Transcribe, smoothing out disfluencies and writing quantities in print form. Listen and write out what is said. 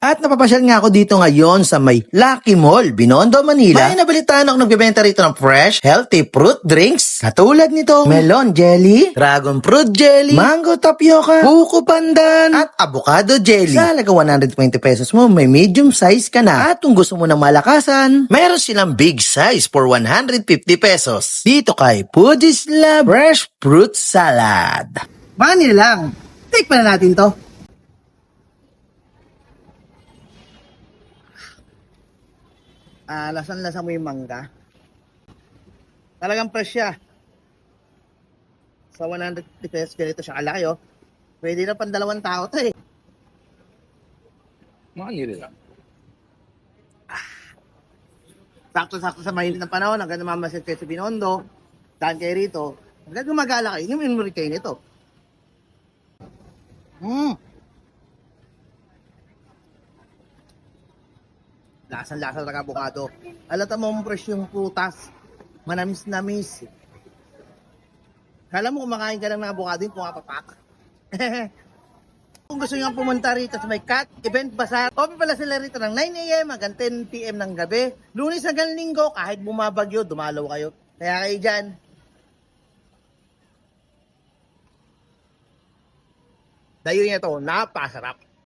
At napapasyal nga ako dito ngayon sa may Lucky Mall, Binondo, Manila. May nabalitaan ako nagbebenta rito ng fresh, healthy fruit drinks. Katulad nito, melon jelly, dragon fruit jelly, mango tapioca, buko pandan, at avocado jelly. Sa halaga 120 pesos mo, may medium size ka na. At kung gusto mo ng malakasan, mayroon silang big size for 150 pesos. Dito kay Pudis Lab Fresh Fruit Salad. Vanilla lang. Take pa na natin to. Lasan-lasa mo yung mangga. Talagang fresh siya. Sa 150 pesos, ganito siya kalaki, oh. Pwede na pang 2 tao to, eh. Vanilla lang. Sakto-sakto sa mainit ng panahon, hanggang namamasid kayo sa Binondo, daan kayo rito, hanggang gumagala kayo, inumin mo rin kayo nito. Lasang-lasa ng avocado. Alata mo fresh yung prutas. Manamis-namis. Kala mo kumakain ka lang ng avocado yung pumapapak. Kung gusto nyo pumunta rito sa may Cat Event Bazaar, open pala sila rito ng 9 a.m. hanggang 10 p.m. ng gabi. Lunes hanggang Linggo, kahit bumabagyo, dumalaw kayo. Kaya kayo dyan. Dayo niya to, napasarap.